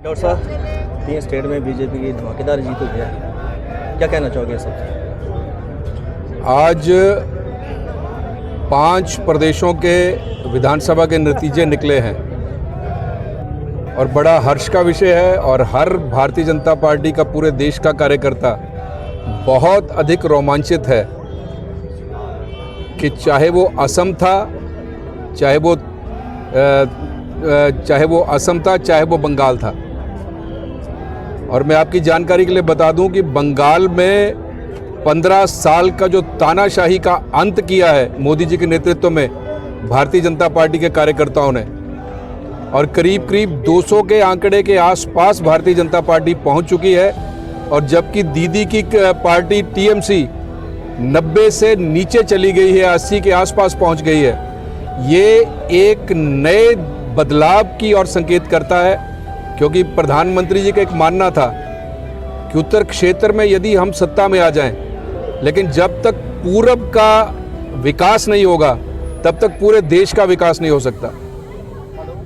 Doctor साहब 3 state में BJP की धमाकेदार जीत हुई है, क्या कहना चाहोगे सब? आज 5 प्रदेशों के विधानसभा के नतीजे निकले हैं और बड़ा हर्ष का विषय है। और हर भारतीय जनता पार्टी का, पूरे देश का कार्यकर्ता बहुत अधिक रोमांचित है कि चाहे वो असम था, चाहे वो बंगाल था। और मैं आपकी जानकारी के लिए बता दूं कि बंगाल में 15 साल का जो तानाशाही का अंत किया है मोदी जी के नेतृत्व में भारतीय जनता पार्टी के कार्यकर्ताओं ने, और करीब करीब 200 के आंकड़े के आसपास भारतीय जनता पार्टी पहुंच चुकी है। और जबकि दीदी की पार्टी टीएमसी 90 से नीचे चली गई है, 80 के आसपास पहुंच गई है, ये एक नए बदलाव की ओर संकेत करता है। क्योंकि प्रधानमंत्री जी का एक मानना था कि उत्तर क्षेत्र में यदि हम सत्ता में आ जाएं, लेकिन जब तक पूरब का विकास नहीं होगा तब तक पूरे देश का विकास नहीं हो सकता।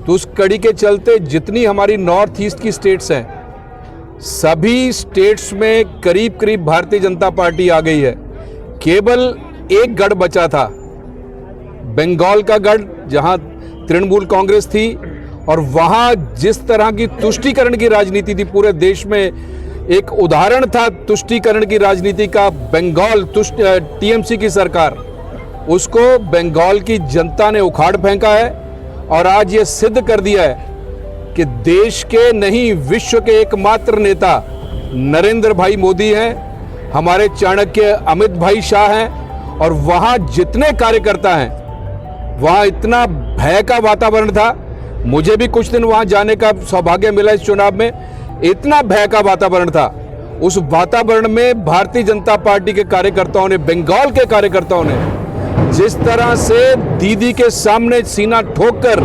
तो उस कड़ी के चलते जितनी हमारी नॉर्थ ईस्ट की स्टेट्स हैं, सभी स्टेट्स में करीब करीब भारतीय जनता पार्टी आ गई है। केवल एक गढ़ बचा था, बंगाल का गढ़, जहां तृणमूल कांग्रेस थी। और वहां जिस तरह की तुष्टीकरण की राजनीति थी, पूरे देश में एक उदाहरण था तुष्टीकरण की राजनीति का, बंगाल टीएमसी की सरकार, उसको बंगाल की जनता ने उखाड़ फेंका है। और आज ये सिद्ध कर दिया है कि देश के नहीं, विश्व के एकमात्र नेता नरेंद्र भाई मोदी हैं, हमारे चाणक्य अमित भाई शाह हैं। और वहां जितने कार्यकर्ता हैं, वहां इतना भय का वातावरण था। मुझे भी कुछ दिन वहां जाने का सौभाग्य मिला इस चुनाव में। इतना भय का वातावरण था, उस वातावरण में भारतीय जनता पार्टी के कार्यकर्ताओं ने, बंगाल के कार्यकर्ताओं ने जिस तरह से दीदी के सामने सीना ठोककर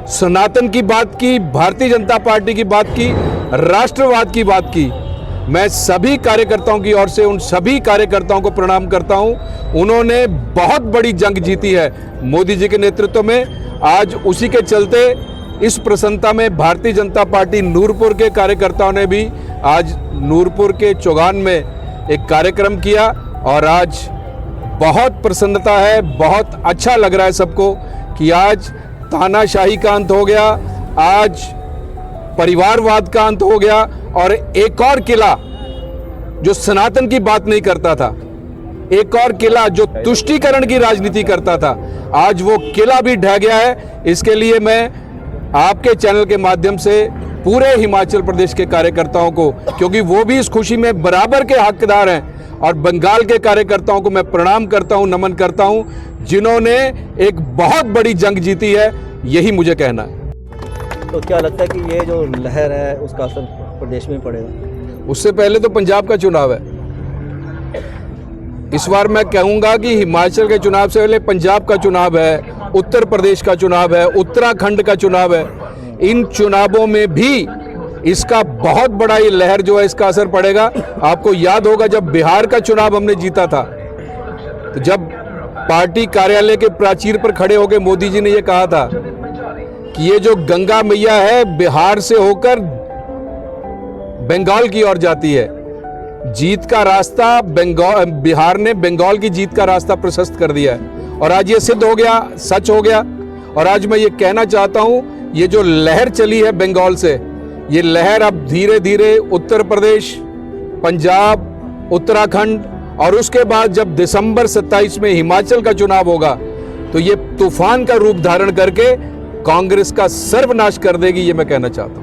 सनातन की बात की, भारतीय जनता पार्टी की बात की, राष्ट्रवाद की बात की, मैं सभी कार्यकर्ताओं की ओर से उन सभी कार्यकर्ताओं को प्रणाम करता हूं। उन्होंने बहुत बड़ी जंग जीती है मोदी जी के नेतृत्व में। आज उसी के चलते इस प्रसन्नता में भारतीय जनता पार्टी नूरपुर के कार्यकर्ताओं ने भी आज नूरपुर के चौगान में एक कार्यक्रम किया। और आज बहुत प्रसन्नता है, बहुत अच्छा लग रहा है सबको कि आज तानाशाही का अंत हो गया, आज परिवारवाद का अंत हो गया। और एक और किला जो सनातन की बात नहीं करता था, एक और किला जो तुष्टीकरण की राजनीति करता था, आज वो किला भी ढह गया है। इसके लिए मैं आपके चैनल के माध्यम से पूरे हिमाचल प्रदेश के कार्यकर्ताओं को, क्योंकि वो भी इस खुशी में बराबर के हकदार हैं, और बंगाल के कार्यकर्ताओं को मैं प्रणाम करता हूं, नमन करता हूं, जिन्होंने एक बहुत बड़ी जंग जीती है। यही मुझे कहना है। तो क्या लगता है कि ये जो लहर है उसका असर प्रदेश में पड़ेगा? उससे पहले तो पंजाब का चुनाव है। इस बार मैं कहूंगा कि हिमाचल के चुनाव से पहले पंजाब का चुनाव है, उत्तर प्रदेश का चुनाव है, उत्तराखंड का चुनाव है। इन चुनावों में भी इसका बहुत बड़ा ये लहर जो है, इसका असर पड़ेगा। आपको याद होगा जब बिहार का चुनाव हमने जीता था, तो जब पार्टी कार्यालय के प्राचीर पर खड़े होकर मोदी जी ने ये कहा था कि ये जो गंगा मैया है बिहार से होकर बंगाल की ओर जाती है। जीत का रास्ता बिहार ने बंगाल की जीत का रास्ता प्रशस्त कर दिया है। और आज ये सिद्ध हो गया, सच हो गया। और आज मैं ये कहना चाहता हूं, ये जो लहर चली है बंगाल से, ये लहर अब धीरे धीरे उत्तर प्रदेश, पंजाब, उत्तराखंड, और उसके बाद जब दिसंबर 27 में हिमाचल का चुनाव होगा तो ये तूफान का रूप धारण करके कांग्रेस का सर्वनाश कर देगी। ये मैं कहना चाहता हूं।